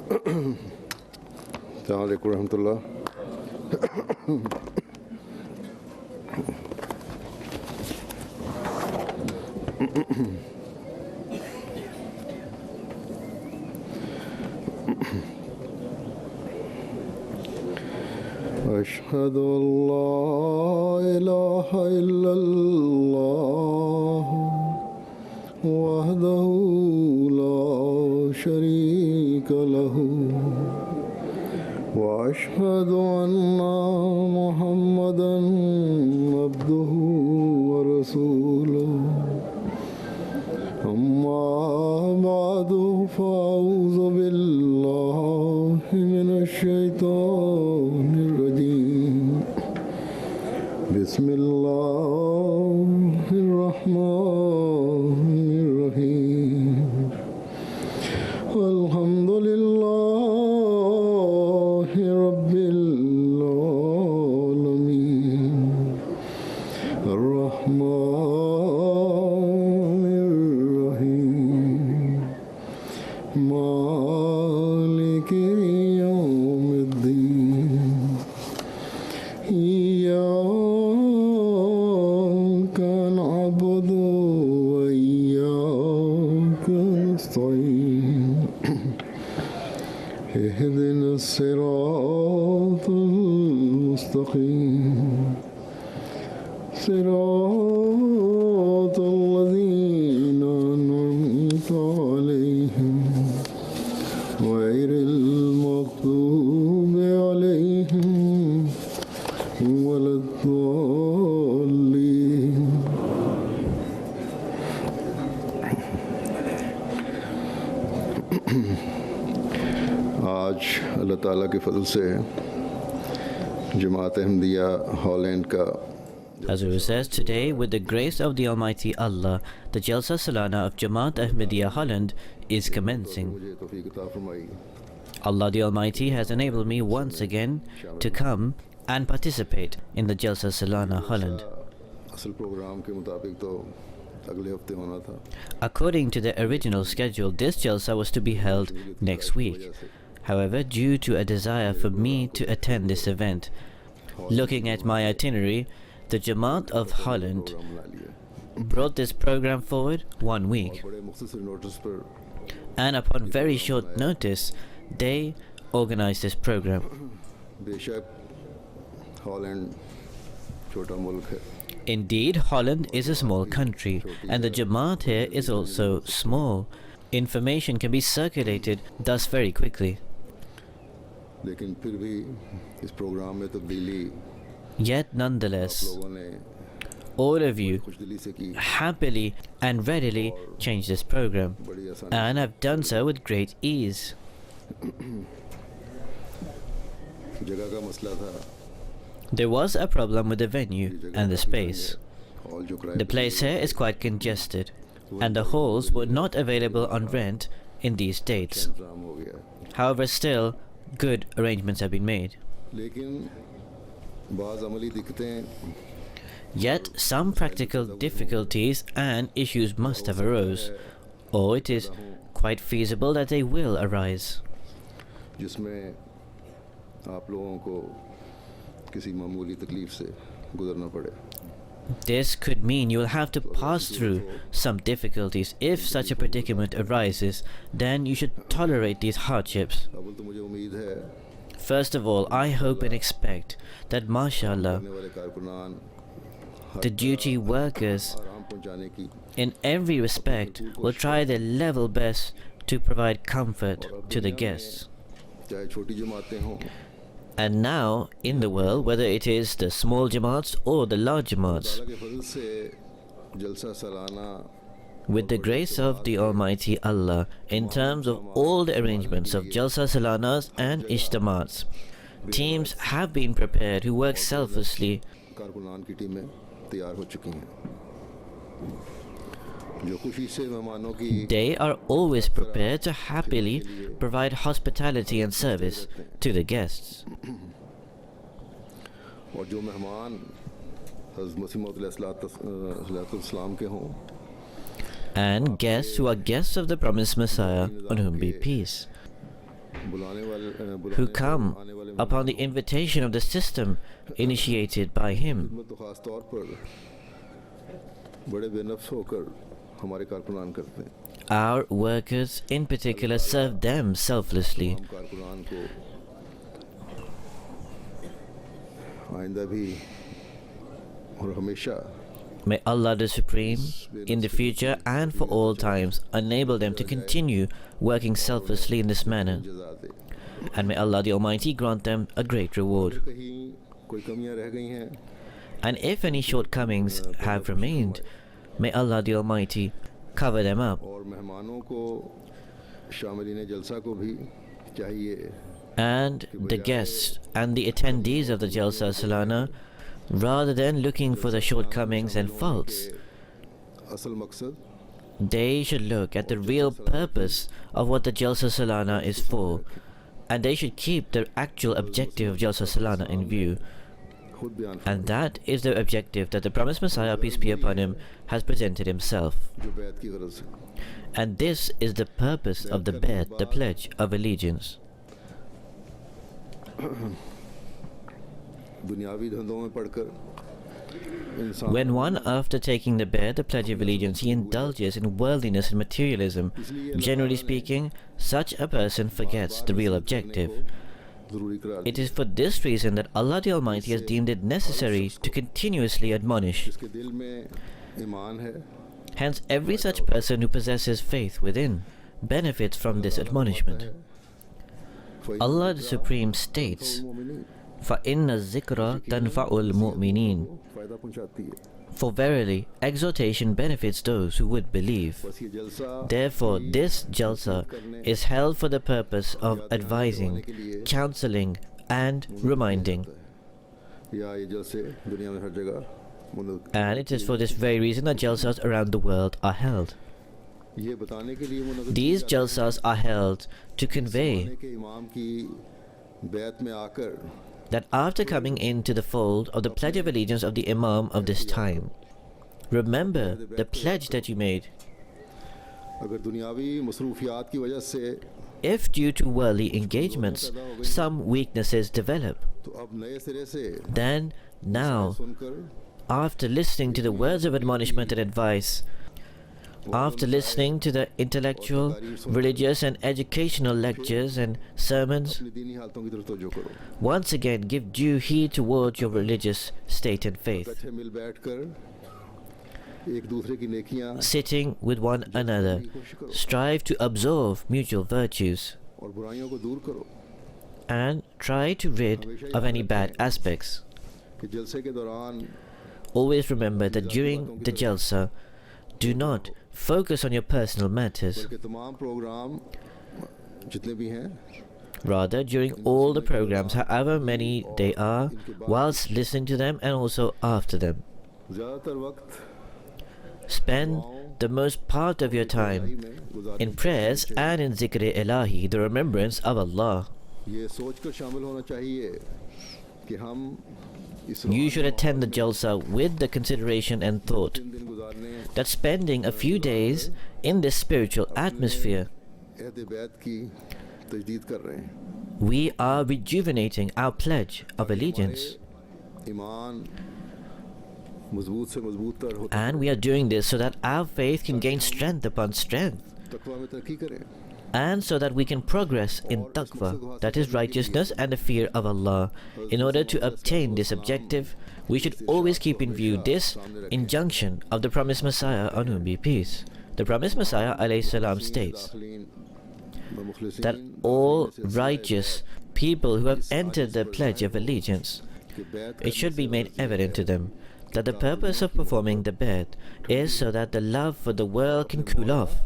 Assalamu alaikum warahmatullah. أشهد أن لا إله إلا الله وحده لا شريك له وأشهد أن محمدا عبده ورسوله أما بعد فأعوذ بالله من الشيطان الرجيم بسم الله الرحمن الرحيم الحمد لله رب العالمين الرحمن الرحيم مالك يوم الدين إياك نعبد وإياك نستعين اهدنا الصراط المستقيم صراط الذين أنعمت عليهم غير المغضوب عليهم ولا الضالين. आज अल्लाह ताला के फजल से जमात अहमदिया हॉलैंड का Hazrat says, today, with the grace of the Almighty Allah, the Jalsa Salana of Jamaat Ahmadiyya Holland is commencing. मुझे तौफीक अता फरमाई। Allah the Almighty has enabled me once again to come and participate in the Jalsa Salana Holland. असल programme के मुताबिक तो अगले हफ्ते होना था। According to the original schedule, this Jalsa was to be held next week. However, due to a desire for me to attend this event, looking at my itinerary, the Jamaat of Holland brought this program forward 1 week, बड़े मुख्तसर notice पर and upon very short notice, they organized this program. बेशक Holland छोटा मुल्क है। Indeed, Holland is a small country, and the Jamaat here is also small. Information can be circulated thus very quickly. लेकिन फिर भी इस programme में तब्दीली Yet nonetheless, लोगों ने all of you खुशदिली से की, happily and readily changed this program, बड़ी आसानी and have done so with great ease. जगह का मसला था। There was a problem with the venue and the space. Hall जो किराए The place here is quite congested, and the halls were not available on rent in these dates. इंतजाम हो गया। However, still, good arrangements have been made. लेकिन बाज़ अमली दिक्कतें Yet, some practical difficulties and issues must have arose, or it is quite feasible that they will arise. जिसमें आप लोगों को किसी मामूली तकलीफ से गुजरना पड़े। This could mean you will have to pass through some difficulties. If such a predicament arises, then you should tolerate these hardships. अव्वल तो मुझे उम्मीद है First of all, I hope and expect that, mashallah, आने वाले कारकुनान the duty workers आराम पहुंचाने की in every respect will try their level best to provide comfort to the guests. चाहे छोटी जमातें हों And now, in the world, whether it is the small jamaats or the large jamaats, अल्लाह के फजल से जलसा सालाना with the grace of the Almighty Allah, in terms of all the arrangements of Jalsa Salanas and Ijtamats, teams have been prepared who work selflessly. कारकुनान की टीमें तैयार हो चुकी हैं जो खुशी से मेहमानों की They are always prepared to happily provide hospitality and service to the guests. और जो मेहमान हज़रत मसीह मौद अलैहिस्सलाम के हों And guests who are guests of the promised Messiah, on whom be peace. who come upon the invitation of the system initiated by him. खिदमत तो ख़ास तौर पर बड़े बेनफ्स होकर हमारे कारकुनान करते हैं। Our workers in particular serve them selflessly. हम कारकुनान को आइंदा भी और हमेशा May Allah the Supreme, in the future and for all times, enable them to continue working selflessly in this manner. जज़ा they. And may Allah the Almighty grant them a great reward. कहीं कोई कमियां रह गई हैं And if any shortcomings have remained, may Allah the Almighty cover them up. और मेहमानों को शामिलीन जलसा को भी चाहिए And the guests and the attendees of the Jalsa Salana, rather than looking for the shortcomings and faults, असल मकसद they should look at the real purpose of what the Jalsa Salana is for, and they should keep the actual objective of Jalsa Salana in view. खुद बयान And that is the objective that the promised Messiah, peace be upon him, has presented himself. जो बैत की गरज है। And this is the purpose of the Bayt, the pledge of allegiance. दुनियावी धंधों में पढ़कर इंसान When one, after taking the Bayt, the pledge of allegiance, he indulges in worldliness and materialism, generally speaking, such a person forgets the real objective. ज़रूरी करार It is for this reason that Allah the Almighty has deemed it necessary to continuously admonish. जिसके दिल में ईमान है Hence, every such person who possesses faith within benefits from this admonishment. Allah the Supreme states, فَإِنَّ الذِّكْرَ تَنْفَعُ الْمُؤْمِنِينَ. फ़ायदा पहुंचाती है। For verily, exhortation benefits those who would believe. बस ये जलसा Therefore, this jalsa is held for the purpose of advising, counseling, and reminding. या ये जलसे दुनिया में हर जगह मुनद- And it is for this very reason that jalsas around the world are held. ये बताने के लिए मुनद- These jalsas are held to convey ज़माने के इमाम की बैत में आकर that after coming into the fold of the pledge of allegiance of the Imam of this time, remember the pledge that you made. अगर दुनियावी मसरूफियात की वजह से If due to worldly engagements some weaknesses develop, तो अब नए सिरे से then now, सुनकर after listening to the words of admonishment and advice, after listening to the intellectual, religious, and educational lectures and sermons, अपनी दीनी हालतों की तरफ तवज्जो करो। once again give due heed towards your religious state and faith, इकट्ठे मिल बैठकर एक दूसरे की नेकियां sitting with one another. Strive to absorb mutual virtues और बुराइयों को दूर करो and try to rid of any bad aspects. कि जलसे के दौरान Always remember that during the Jalsa, do not focus on your personal matters. बल्कि तमाम प्रोग्राम जितने भी हैं Rather, during all the programs, however many they are, whilst listening to them and also after them, ज़्यादातर वक्त spend the most part of your time in prayers and in zikr ilahi, the remembrance of Allah. ये सोचकर शामिल होना चाहिए कि हम इस You should attend the Jalsa with the consideration and thought तीन दिन गुजारने that spending a few days in this spiritual atmosphere, अहद बैत की तजदीद कर रहे हैं we are rejuvenating our pledge of allegiance. ईमान मजबूत से मजबूत तर होता And we are doing this so that our faith can gain strength upon strength, तकवा में तरक्की करें and so that we can progress in taqwa, that is righteousness and the fear of Allah. In order to obtain this objective, we should always keep in view this injunction of the promised Messiah, on whom be peace. The promised Messiah alayhi salam states that all righteous people who have entered the pledge of allegiance, it should be made evident to them that the purpose of performing the Bayt is so that the love for the world can cool off,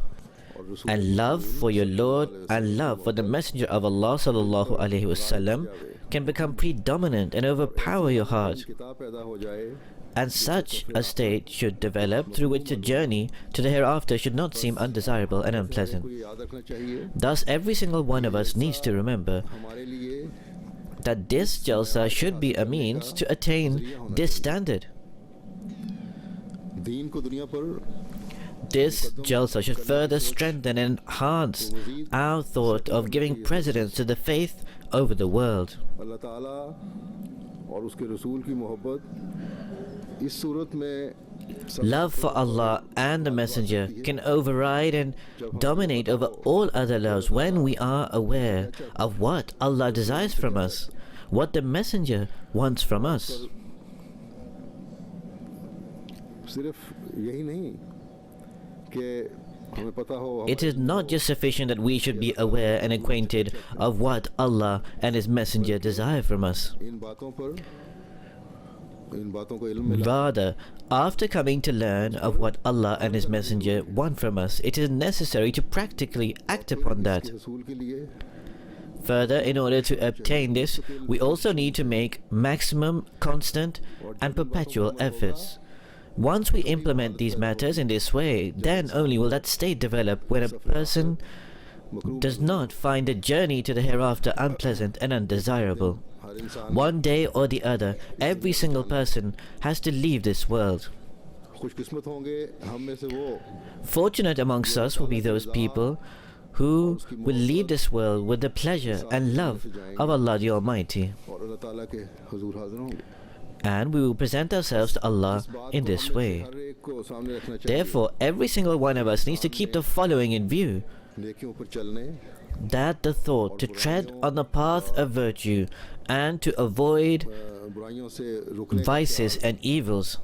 and love for your Lord and love for the Messenger of Allah sallallahu alaihi wasallam can become predominant and overpower your heart. किताब पैदा हो जाए And such a state should develop through which the journey to the hereafter should not seem undesirable and unpleasant. को याद रखना चाहिए Thus, every single one of us needs to remember हमारे लिए that this jalsa should be a means to attain this standard. दीन को दुनिया पर This Jalsa should further strengthen and enhance our thought of giving precedence to the faith over the world. अल्लाह ताला और उसके रसूल की मोहब्बत इस सूरत में Love for Allah and the Messenger can override and dominate over all other loves when we are aware of what Allah desires from us, what the Messenger wants from us. सिर्फ यही नहीं कि हमें पता हो It is not just sufficient that we should be aware and acquainted of what Allah and His Messenger desire from us. इन बातों को इल्म में Rather, after coming to learn of what Allah and His Messenger want from us, it is necessary to practically act upon that. रसूल के लिए Further, in order to obtain this, we also need to make maximum, constant, and perpetual efforts. Once we implement these matters in this way, then only will that state develop when a person does not find the journey to the hereafter unpleasant and undesirable. हर इंसान One day or the other, every single person has to leave this world. खुशकिस्मत होंगे हम में से वो Fortunate amongst us will be those people who will leave this world with the pleasure and love of Allah the Almighty. और अल्लाह ताला के हुजूर हाजिर होंगे And we will present ourselves to Allah in this way. हर एक को सामने रखना चाहिए Therefore, every single one of us needs to keep the following in view: नेकियों पर चलने that the thought to tread on the path of virtue and to avoid बुराइयों से रुकने vices and evils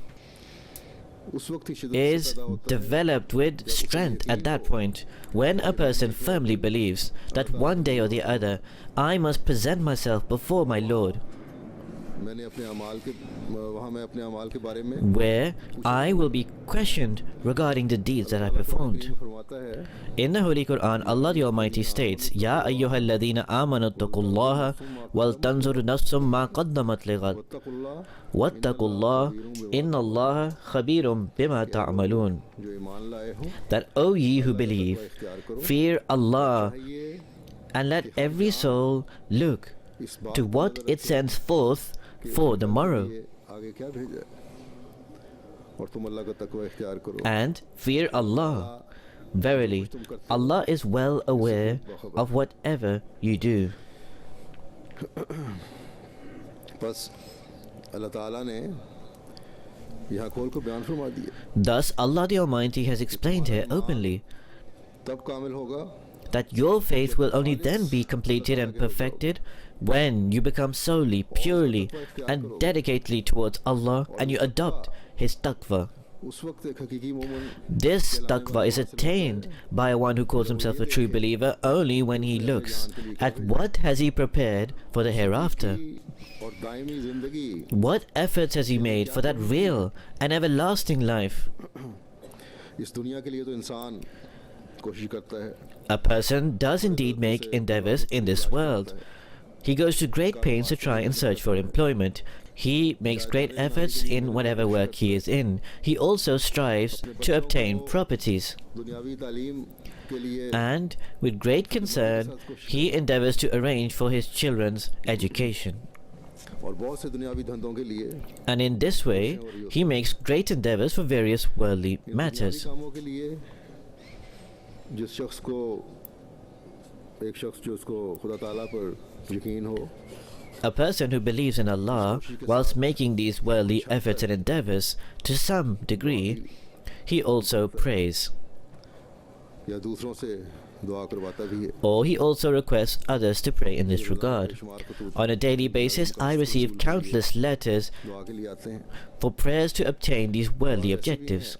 उस वक्त ही शिद्दत से is पैदा होता है developed with strength at that point, when a person firmly believes that one day or the other I must present myself before my Lord, मैंने अपने अमाल के वहाँ मैं अपने अमाल के बारे में where I will be questioned regarding the deeds that I performed. फरमाता है In the Holy Quran, Allah the Almighty states, Ya ayyuhalladhina amanu taqullaha wal tanzur nafsum ma qaddamat lighad वत्तकुल्लाह wattaqullah inna Allaha khabirum bima ta'malun. जो ईमान लाए हो That, O ye who believe, इख्तियार करो fear Allah ये and let every soul look इस बात to what it sends forth for the morrow, ये आगे क्या भेजा है और तुम अल्लाह का तकवा इख्तियार करो and fear Allah. Verily, Allah is well aware of whatever you do. बस अल्लाह ताला ने यहाँ खोल को बयान फरमा दिया Thus, Allah the Almighty has explained here openly तब कामिल होगा that your faith will only then be completed and perfected when you become solely, purely, and dedicatedly towards Allah and you adopt His taqwa. उस वक्त एक हकीकी मोमिन This taqwa is attained by one who calls himself a true believer only when he looks at what has he prepared for the hereafter. और दायमी जिंदगी What efforts has he made for that real and everlasting life? इस दुनिया के लिए तो इंसान कोशिश करता है A person does indeed make endeavors in this world. He goes to great pains to try and search for employment. He makes great efforts in whatever work he is in. He also strives to obtain properties. दुनियावी तालीम के लिए And with great concern, he endeavors to arrange for his children's education. और बहुत से दुनियावी धंधों के लिए And in this way, he makes great endeavors for various worldly दुनियावी matters. कामों के लिए जिस शख्स को एक शख्स जो उसको खुदा ताला पर यकीन हो A person who believes in Allah whilst making these worldly efforts and endeavors, to some degree, he also prays. या दूसरों से दुआ करवाता भी है Or he also requests others to pray in this regard. On a daily basis, I receive countless letters दुआ के लिए आते हैं for prayers to obtain these worldly objectives.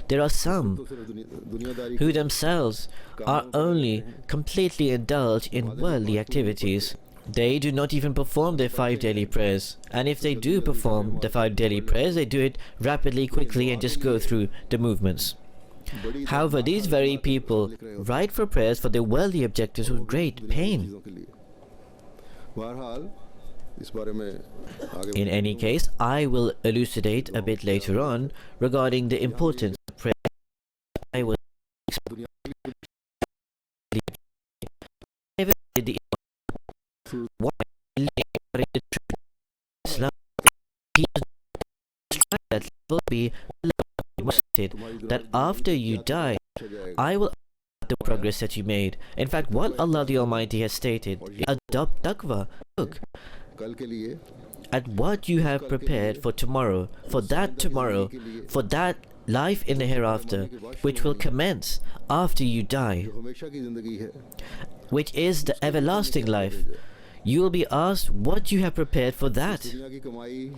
There are some तो सिर्फ दुनियादारी who themselves are only completely indulged in worldly activities. They do not even perform their 5 daily prayers. And if they do perform the 5 daily prayers, they do it rapidly, quickly, and just go through the movements. बड़ी However, these very people write for prayers for their worldly objectives with great pain. चीज़ों के लिए बहरहाल इस बारे में आगे In any case, I will elucidate a bit later on regarding the importance of prayer. I was why the true Islam, he is that will be Muslim. that after you die, I will the progress that you made. In fact, what Allah the Almighty has stated, adopt taqwa. Look कल के लिए at what you have prepared for tomorrow, for that life in the hereafter, which will commence after you die, जो हमेशा की जिंदगी है, which is the everlasting life. You will be asked what you have prepared for that. दुनिया की कमाई,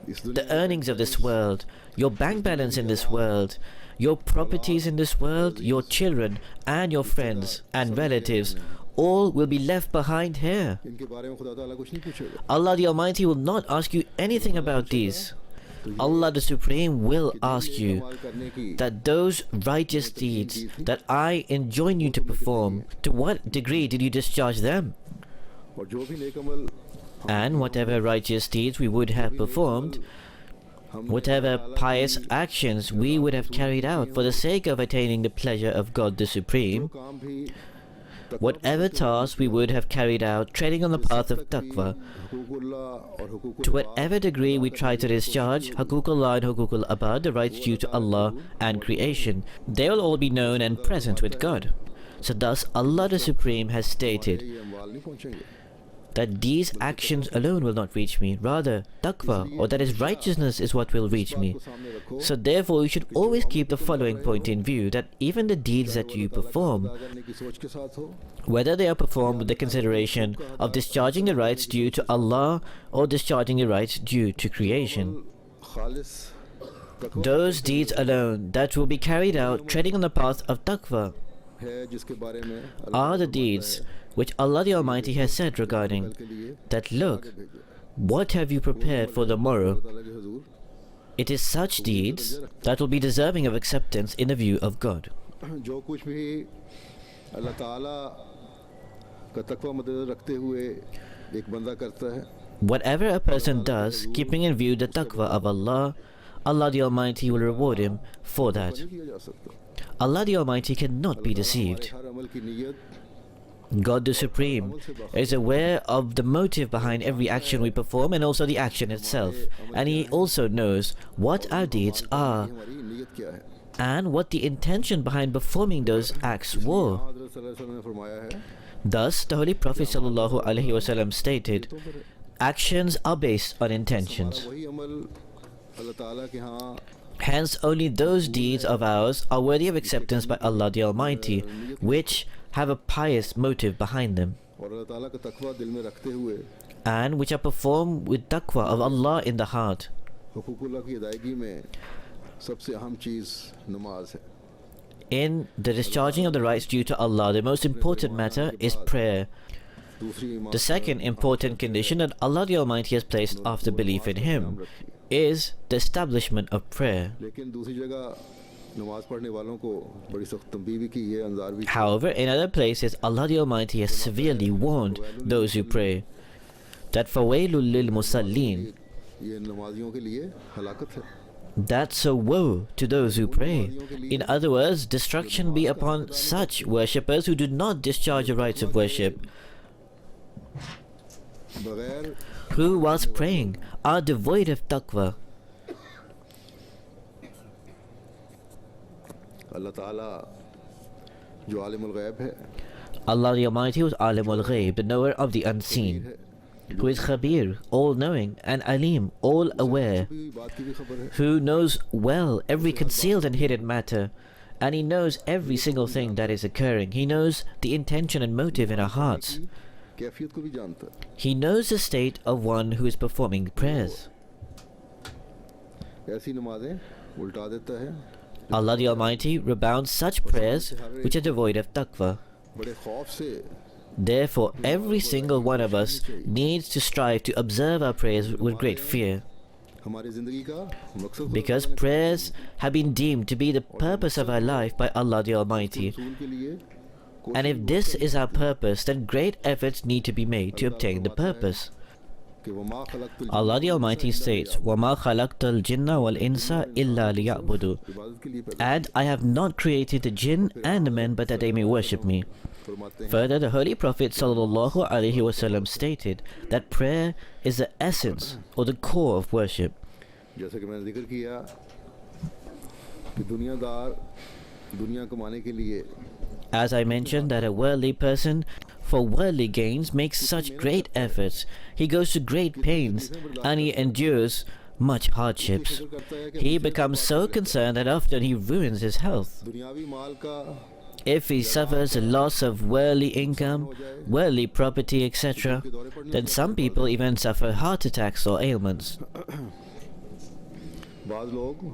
इस दुनिया The earnings of this world, your bank balance in this world, your properties in this world, your children and your friends and relatives, all will be left behind here. इनके बारे में खुदा ताला कुछ नहीं पूछेगा. Allah the Almighty will not ask you anything about these. Allah the Supreme will ask you कमाल करने की that those righteous deeds that I enjoin you to perform, to what degree did you discharge them? और जो भी नेक अमल And whatever righteous deeds we would have performed, whatever pious actions we would have carried out for the sake of attaining the pleasure of God the Supreme, काम भी whatever tasks we would have carried out treading on the path of taqwa, हुकूकुल्लाह और हुकूकुल to whatever degree we try to discharge Haququllah and Haququl Abad, the rights due to Allah and creation, they will all be known and present with God. So thus Allah the Supreme has stated ये अमवाल नहीं पहुंचेंगे. that these actions alone will not reach me, rather taqwa, or that is righteousness, is what will reach me. को सामने रखो. So therefore you should always keep the following point in view, that even the deeds that you perform, अदा करने की सोच के साथ हो, whether they are performed with the consideration of discharging the rights due to Allah or discharging the rights due to creation, खालिस तकवा those deeds alone that will be carried out treading on the path of taqwa है जिसके बारे में अल्लाह are the deeds which Allah the Almighty has said regarding के लिए that, look, what have you prepared for the morrow? ताला के हुजूर It is such deeds that will be deserving of acceptance in the view of God. जो कुछ भी अल्लाह ताला का तकवा मद्देनजर रखते हुए एक बंदा करता है, Whatever a person does, keeping in view the taqwa of Allah, Allah the Almighty will reward him for that. नहीं किया जा सकता. Allah the Almighty cannot be deceived. हर अमल की नीयत God the Supreme is aware of the motive behind every action we perform and also the action itself. And He also knows what our deeds are हमारी नीयत क्या है. and what the intention behind performing those acts were. हज़रत सल्लल्लाहु अलैहि वसल्लम ने फरमाया है, Thus, the Holy Prophet ﷺ stated, तो फिर actions are based on intentions. वही अमल अल्लाह ताला के यहाँ Hence, only those deeds of ours are worthy of acceptance by Allah the Almighty, which have a pious motive behind them, और अल्लाह ताला का तकवा दिल में रखते हुए and which are performed with taqwa of Allah in the heart. हुकूकुल्लाह की अदायगी में सबसे अहम चीज़ नमाज है. In the discharging of the rights due to Allah, the most important matter is prayer. दूसरी ईमान The second important condition that Allah the Almighty has placed after belief in Him is the establishment of prayer. लेकिन दूसरी जगह नमाज पढ़ने वालों को बड़ी सख्त तंबीह भी की है, अंजार भी किया. However, in other places, Allah the Almighty has severely warned those who pray that فَوَيْلٌ لِلْمُصَلِّينَ, ये नमाजियों के लिए हलाकत है. that's a woe to those who pray. In other words, destruction be upon such worshippers who do not discharge the rights of worship, बगैर who whilst praying are devoid of taqwa. अल्लाह ताला जो आलिमुल गैब है, Allah the Almighty was Alimul Ghaib, the knower of the unseen, who is Khabir, all-knowing, and Alim, all-aware, भी बात की भी खबर है. who knows well every concealed and hidden matter, and He knows every single thing that is occurring. He knows the intention and motive in our hearts. कैफियत को भी जानता है. He knows the state of one who is performing prayers. ऐसी नमाजें उल्टा देता है. Allah the Almighty rebounds such prayers which are devoid of taqwa. बड़े खौफ से Therefore, every single one of us needs to strive to observe our prayers with great fear, हमारी जिंदगी का मकसद because prayers have been deemed to be the purpose of our life by Allah the Almighty. रसूल के लिए And if this is our purpose, then great efforts need to be made to obtain the purpose. कि वमा खलक़तुल Allah the Almighty states, وَمَا خَلَقْتَ الْجِنَّ وَالْإِنسَ إِلَّا لِيَعْبُدُوا, इबादत के लिए पैदा and I have not created the jinn and the men but that they may worship me. फरमाते हैं. Further, the Holy Prophet ﷺ stated that prayer is the essence or the core of worship. जैसे कि मैंने जिक्र किया कि दुनियादार दुनिया कमाने के लिए As I mentioned, that a worldly person, for worldly gains, makes such great efforts. He goes to great pains and he endures much hardships. He becomes so concerned that often he ruins his health. दुनियावी माल का If he suffers a loss of worldly income, worldly property, etc., then some people even suffer heart attacks or ailments. बाज़ लोग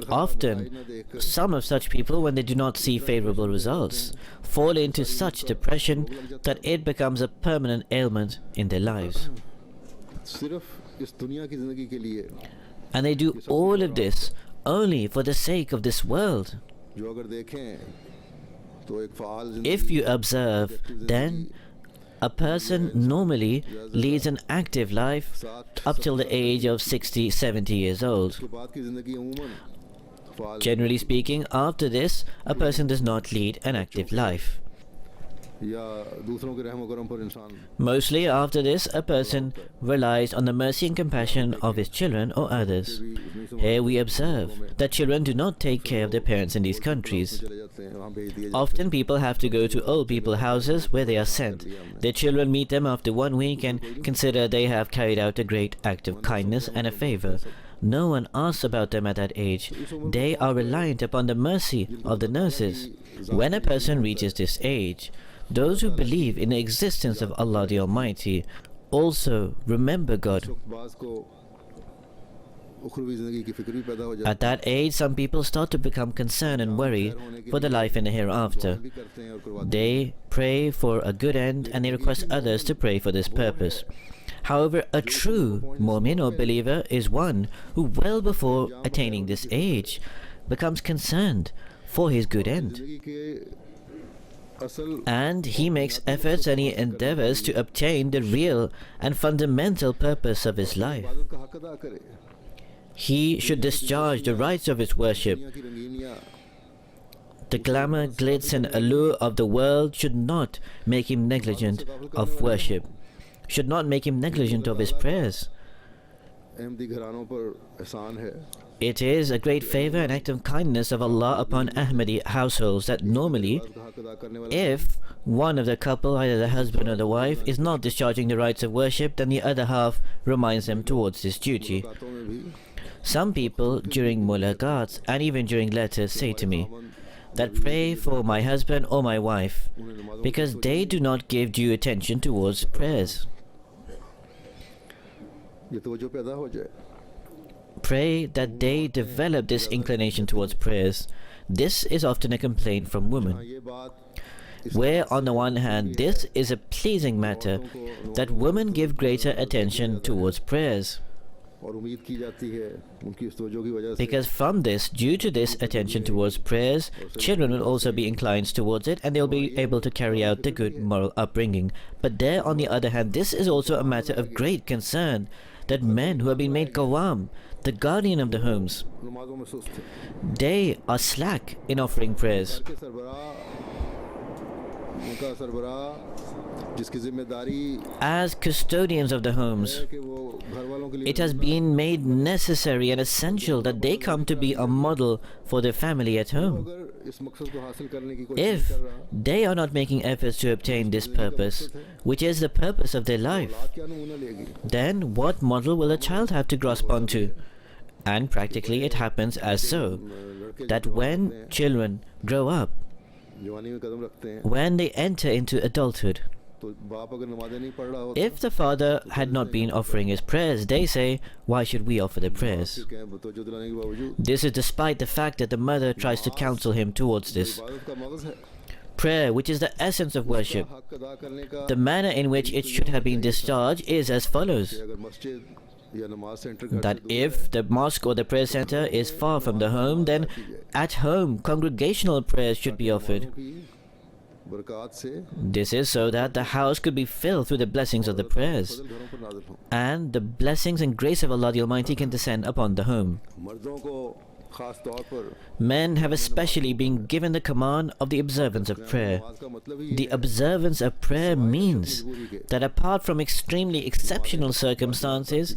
Often, some of such people, when they do not see favorable results, fall into such depression that it becomes a permanent ailment in their lives. सिर्फ इस दुनिया की ज़िंदगी के लिए And they do all of this only for the sake of this world. जो अगर देखें तो एक fall If you observe, then a person normally leads an active life up till the age of 60, 70 years old. के बाद की ज़िंदगी अमूमन fall Generally speaking, after this, a person does not lead an active life. या दूसरों के रहम करम पर इंसान Mostly after this, a person relies on the mercy and compassion of his children or others. Here we observe that children do not take care of their parents in these countries. चले जाते हैं वहाँ भेज दिए Often people have to go to old people houses where they are sent. Their children meet them after 1 week and consider they have carried out a great act of kindness and a favor. No one asks about them at that age. They are reliant upon the mercy of the nurses. When a person reaches this age, those who believe in the existence of Allah the Almighty also remember God. बाज़ को उखरवी ज़िंदगी की फिक्र भी पैदा हो जाती At that age, some people start to become concerned and worry for the life in the hereafter. भी करते हैं और करवाते They pray for a good end and they request others to pray for this purpose. However, a true mu'min or believer is one who, well before attaining this age, becomes concerned for his good end. ज़िंदगी के असल And he makes efforts and he endeavors to obtain the real and fundamental purpose of his life. इबादत का हक अदा करे He should discharge the rights of his worship. दुनिया की रंगीनियाँ The glamour, glitz and allure of the world should not make him negligent of worship, should not make him negligent of his prayers. Ahmadi घरानों पर एहसान है It is a great favor and act of kindness of Allah upon Ahmadi households that normally, इबादत का हक अदा करने वाला if one of the couple, either the husband or the wife, is not discharging the rights of worship, then the other half reminds them towards this duty. मुलाकातों में भी Some people during mulaqats and even during letters say to me that pray for my husband or my wife उन्हें नमाजों because they do not give due attention towards prayers. ये तवज्जो पैदा हो जाए Pray that they develop this inclination towards prayers. This is often a complaint from हाँ women, ये बात where on the one hand this is a pleasing matter that women give greater attention towards prayers. और उम्मीद की जाती है उनकी इस तवज्जो की वजह से Because from this, due to this attention towards prayers, children will also be inclined towards it and they'll be able to carry out the good moral upbringing. But there, on the other hand, this is also a matter of great concern that men who have been made qawam, the guardian of the homes, नमाजों में सुस्त है they are slack in offering prayers. के सरबराह उनका सरबराह जिसकी जिम्मेदारी As custodians of the homes, है कि वो घर वालों के लिए it has been made necessary and essential that they come to be a model for their family at home. अगर इस मकसद को हासिल करने की कोशिश If कर रहा they are not making efforts to obtain this purpose, which is the purpose of their life, औलाद क्या नमूना लेगी then what model will a child have to grasp onto? And practically it happens as so, लड़के that when children grow up, जवानी में कदम रखते हैं when they enter into adulthood, तो बाप अगर नमाजें नहीं पढ़ रहा होता if the father had not been offering his prayers, they say, why should we offer the prayers? क्या है, तवज्जो दिलाने के बावजूद This is despite the fact that the mother tries to counsel him towards this. इबादत का मगज़ है Prayer, which is the essence of worship, हक अदा करने का the manner in which it should have been discharged is as follows. कि अगर मस्जिद या नमाज सेंटर घर That से दूर if the mosque or the prayer center is far from the home, then at home congregational prayers should be offered. की बरक़ात से This is so that the house could be filled through the blessings of the prayers, फजल घरों पर नाज़िल हों and the blessings and grace of Allah the Almighty can descend upon the home. मर्दों को खास तौर पर Men have especially been given the command of the observance of prayer. नमाज का मतलब ही The observance of prayer means that apart from extremely exceptional circumstances,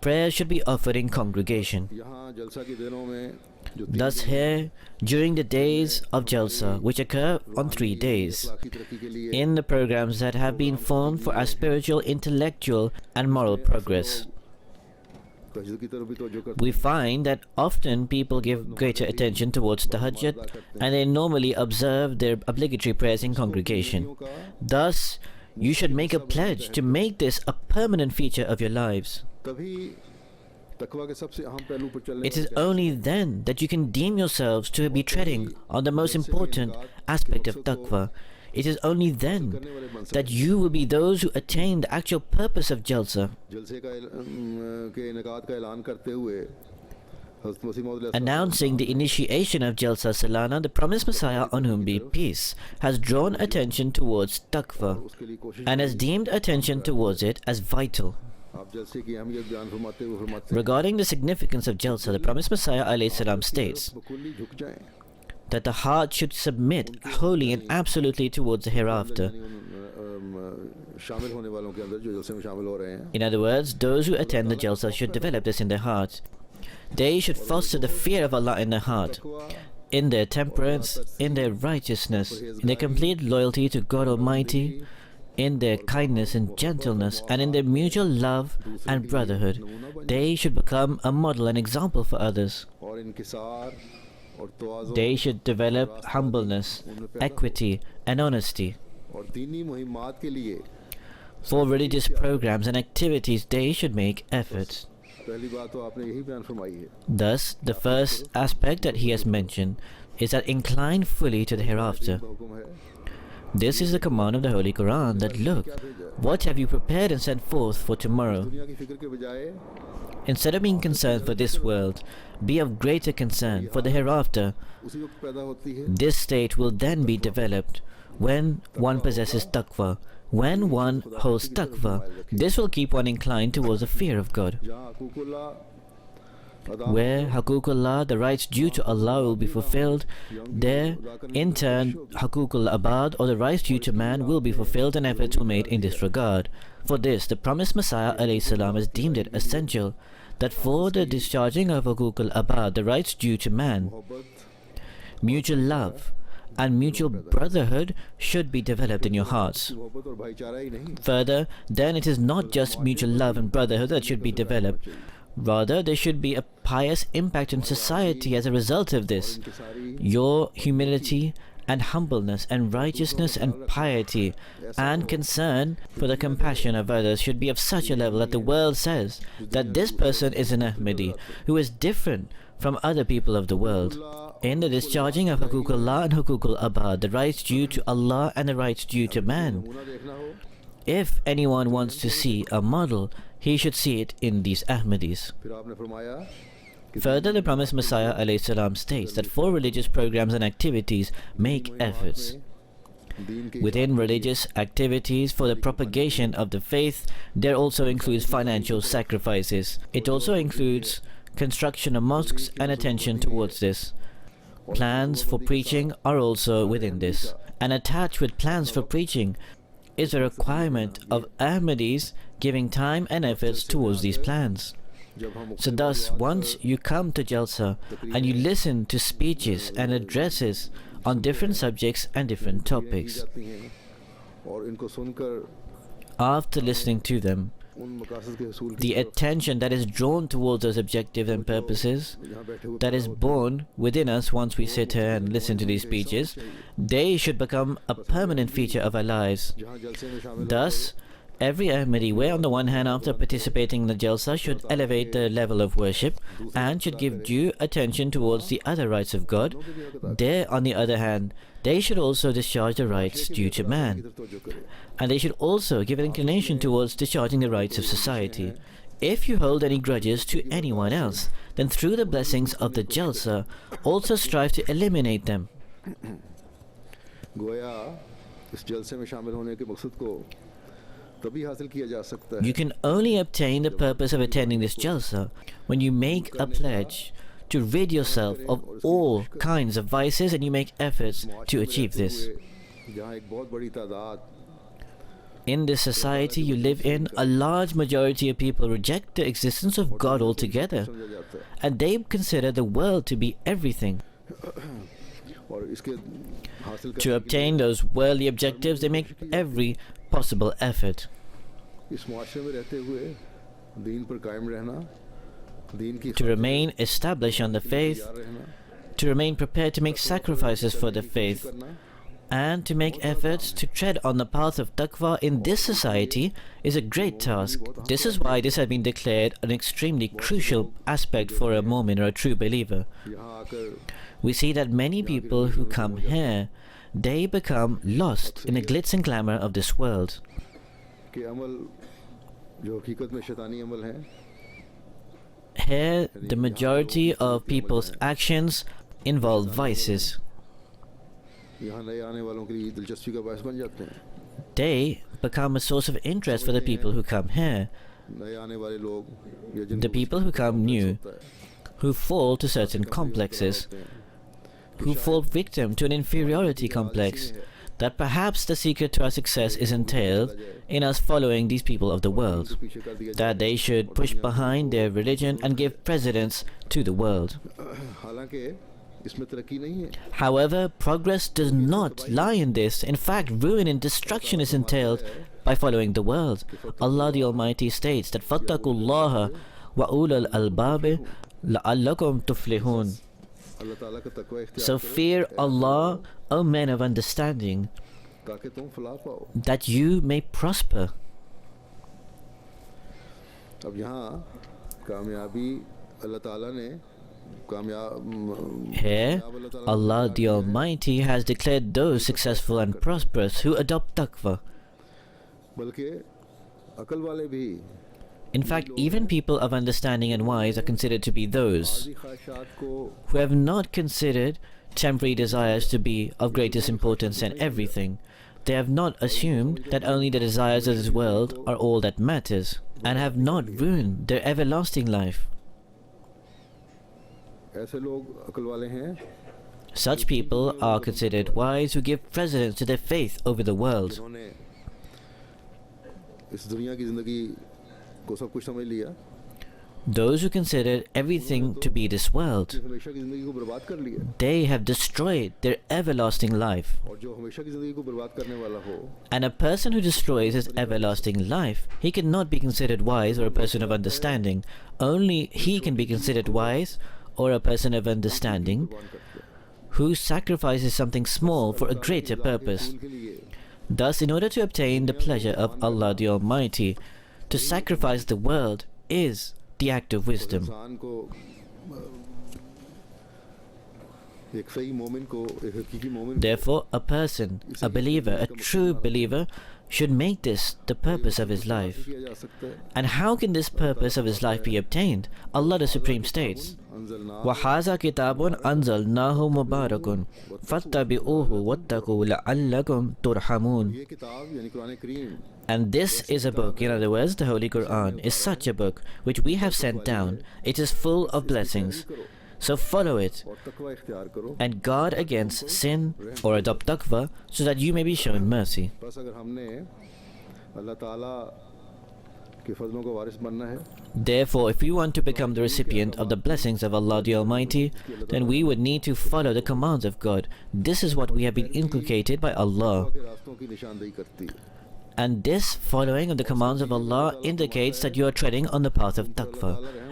prayer should be offered in congregation. यहाँ जलसा के दिनों में Thus here, during the days of Jalsa, which occur on 3 days, in the programs that have been formed for our spiritual, intellectual and moral progress, we find that often people give greater attention towards Tahajjud, and they normally observe their obligatory prayers in congregation. Thus, you should make a pledge to make this a permanent feature of your lives. It is only then that you can deem yourselves to be treading on the most important aspect of taqwa. It is only then that you will be those who attain the actual purpose of Jalsa. Announcing the initiation of Jalsa Salana, the promised Messiah, on whom be peace, has drawn attention towards taqwa and has deemed attention towards it as vital. Regarding the significance of Jalsa, the promised Messiah ﷺ states that the heart should submit wholly and absolutely towards the hereafter. In other words, those who attend the Jalsa should develop this in their heart. They should foster the fear of Allah in their heart, in their temperance, in their righteousness, in their complete loyalty to God Almighty, in their kindness and gentleness, and in their mutual love and brotherhood. They should become a model and example for others. They should develop humbleness, equity, and honesty. For religious programs and activities, they should make efforts. Thus, the first aspect that he has mentioned is that incline fully to the hereafter. This is the command of the Holy Quran, that look, what have you prepared and sent forth for tomorrow? Instead of being concerned for this world, be of greater concern for the hereafter. This state will then be developed when one possesses taqwa. When one holds taqwa, this will keep one inclined towards the fear of God. Where Haququllah, the rights due to Allah, will be fulfilled, there, in turn, Haququl Abad, or the rights due to man, will be fulfilled, and efforts will be made in this regard. For this, the promised Messiah ﷺ has deemed it essential that for the discharging of Haququl Abad, the rights due to man, mutual love and mutual brotherhood should be developed in your hearts. Further, then it is not just mutual love and brotherhood that should be developed. Rather, there should be a pious impact in society as a result of this. Your humility and humbleness and righteousness and piety and concern for the compassion of others should be of such a level that the world says that this person is an Ahmadi who is different from other people of the world. In the discharging of Haququllah and Haququl Abad, the rights due to Allah and the rights due to man, if anyone wants to see a model, he should see it in these Ahmadis. Further, the promised Messiah ﷺ states that for religious programs and activities, make efforts. Within religious activities for the propagation of the faith, there also includes financial sacrifices. It also includes construction of mosques and attention towards this. Plans for preaching are also within this. And attached with plans for preaching is a requirement of Ahmadis giving time and efforts towards these plans. So thus, once you come to Jalsa and you listen to speeches and addresses on different subjects and different topics, after listening to them, the attention that is drawn towards those objectives and purposes that is born within us once we sit here and listen to these speeches, they should become a permanent feature of our lives. Thus, every Ahmadi, where on the one hand after participating in the Jalsa should elevate the level of worship and should give due attention towards the other rights of God, there on the other hand, they should also discharge the rights due to man. And they should also give an inclination towards discharging the rights of society. If you hold any grudges to anyone else, then through the blessings of the Jalsa, also strive to eliminate them. You can only obtain the purpose of attending this Jalsa when you make a pledge to rid yourself of all kinds of vices, and you make efforts to achieve this. In this society you live in, a large majority of people reject the existence of God altogether, समझा जाता है and they consider the world to be everything. और इसके हासिल To करने के obtain those worldly objectives, they make every possible effort. लिए इस मुआशरे में रहते हुए दीन पर कायम रहना, दीन की To remain established on the faith, तैयार रहना, to remain prepared to make sacrifices for the faith, करना and to make efforts to tread on the path of taqwa in this society is a great task. This is why this has been declared an extremely crucial aspect for a mu'min or a true believer. यहाँ आकर We see that many people who come here, they become lost in the glitz and glamour of this world. के अमल जो हकीकत में शैतानी अमल हैं, Here, the majority of people's actions involve vices. यहाँ नए आने वालों के लिए दिलचस्पी का बायस बन जाते हैं. They become a source of interest for the people who come here, नए आने वाले लोग या the जिनको people who come new, होता है, who fall to certain complexes, who fall victim to an inferiority complex, that perhaps the secret to our success is entailed in us following these people of the world, पीछे कर दिया that they should push behind their religion and give precedence to the world. हालांकि इसमें तरक्की नहीं है. However, progress does not lie in this. In fact, ruin and destruction is entailed by following the world. Allah the Almighty states that فَاتَّقُوا اللَّهَ وَأُولَى الْأَلْبَابِ لَعَلَّكُمْ تُفْلِحُونَ. अल्लाह ताला का तकवा इख्तियार So करो fear Allah, O men of understanding, ताकि तुम फलाह पाओ. that you may prosper. अब यहाँ कामयाबी अल्लाह ताला ने Here, Allah the Almighty has declared those successful and prosperous who adopt taqwa. बल्कि अकल वाले भी In fact, even people of understanding and wise are considered to be those आजी ख्वाहिशात को who have not considered temporary desires to be of greatest importance than everything. They have not assumed that only the desires of this world are all that matters, and have not ruined their everlasting life. ऐसे लोग अकल वाले हैं Such people are considered wise who give precedence to their faith over the world. जिन्होंने इस दुनिया की जिंदगी को सब कुछ समझ लिया, Those who consider everything to be this world, हमेशा की जिंदगी को बर्बाद कर लिया. they have destroyed their everlasting life. और जो हमेशा की जिंदगी को बर्बाद करने वाला हो, And a person who destroys his everlasting life, he cannot be considered wise or a person of understanding. Only he can be considered wise or a person of understanding कुर्बान करते हैं. who sacrifices something small for a greater purpose. उनके लिए Thus, in order to obtain the pleasure of Allah the Almighty, to sacrifice the world is the act of wisdom. इंसान को एक सही मोमिन को एक हकीकी मोमिन Therefore, a person, a believer, a true believer, should make this the purpose of his life. किया जा सकता है. And how can this purpose of his life be obtained? Allah the Supreme states, अंज़लना وَهَذَا كِتَابٌ أَنزَلْنَاهُ مُبَارَكٌ فَاتَّبِعُوهُ وَاتَّقُوا لَعَلَّكُمْ تُرْحَمُونَ. ये किताब यानी कुरान करीम And this is a book, in other words, the Holy Quran, is such a book which we have sent down. It is full of blessings. So follow it और तकवा इख्तियार करो. and guard against sin or adopt taqwa so that you may be shown mercy. बस अगर हमने अल्लाह ताला के फजलों का वारिस बनना है, Therefore, if we want to become the recipient of the blessings of Allah the Almighty, then we would need to follow the commands of God. This is what we have been inculcated by Allah. के रास्तों की निशानदेही करती है. And this following of the commands of Allah indicates that you are treading on the path of taqwa.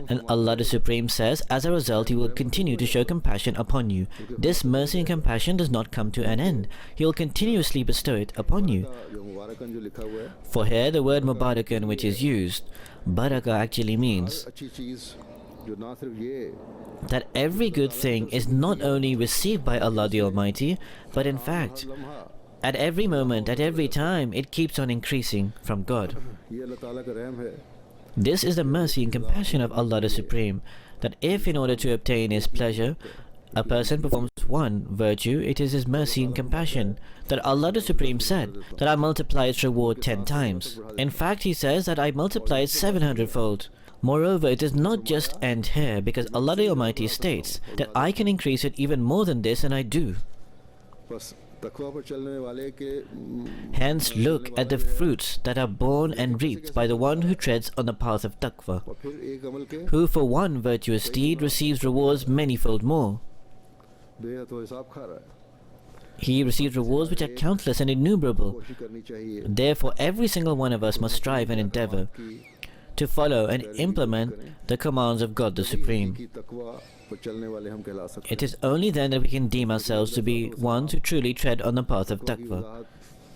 And Allah the Supreme says, as a result, He will continue to show compassion upon you. This mercy and compassion does not come to an end. He will continuously bestow it upon you. जो मुबारकन जो लिखा हुआ है, For here, the word mubarakan which is used, baraka actually means अच्छी चीज जो ना सिर्फ ये that every good thing is not only received by Allah the Almighty, but in fact, लम्हा at every moment, at every time, it keeps on increasing from God. ये अल्लाह ताला का रहम है. This is the mercy and compassion of Allah the Supreme, that if in order to obtain His pleasure, a person performs one virtue, it is His mercy and compassion. That Allah the Supreme said that I multiply its reward 10 times. In fact, He says that I multiply it 700-fold. Moreover, it does not just end here, because Allah the Almighty states that I can increase it even more than this, and I do. बस तकवा पर चलने वाले के Hence, look at the fruits that are born and reaped by the one who treads on the path of taqwa, और फिर एक अमल के who for one virtuous deed receives rewards manifold more. बेहद तो हिसाब खा रहा है. He receives rewards which are countless and innumerable. कोशिश करनी चाहिए Therefore, every single one of us must strive and endeavor कि to follow and implement the commands of God the Supreme. की तकवा पर चलने वाले हम कहला सकते It is only then that we can deem ourselves to be ones who truly tread on the path of taqwa.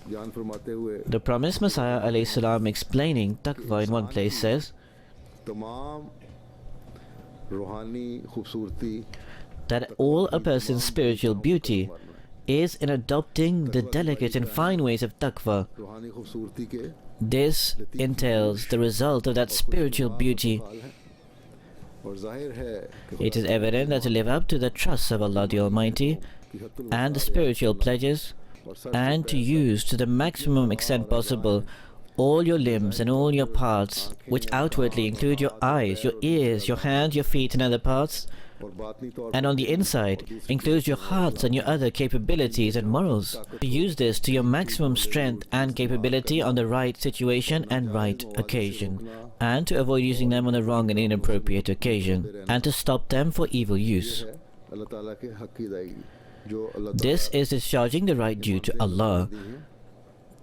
ज्ञान फरमाते हुए The promised Messiah alayhi salam explaining taqwa in one place says तमाम रूहानी खूबसूरती that all a person's spiritual beauty is in adopting the delicate and fine ways of taqwa. रूहानी खूबसूरती के This entails the result of that spiritual beauty. और जाहिर है कि It is evident that to live up to the trust of Allah the Almighty and the spiritual pledges, and to use to the maximum extent possible all your limbs and all your parts, which outwardly include your eyes, your ears, your hands, your feet, and other parts, और बातनी तौर and on the inside includes your hearts and your other capabilities and morals. To use this to your maximum strength and capability on the right situation and right occasion, and to avoid using them on the wrong and inappropriate occasion, and to stop them for evil use. है अल्लाह ताला के हक की अदायगी जो अल्लाह This is discharging the right due to Allah.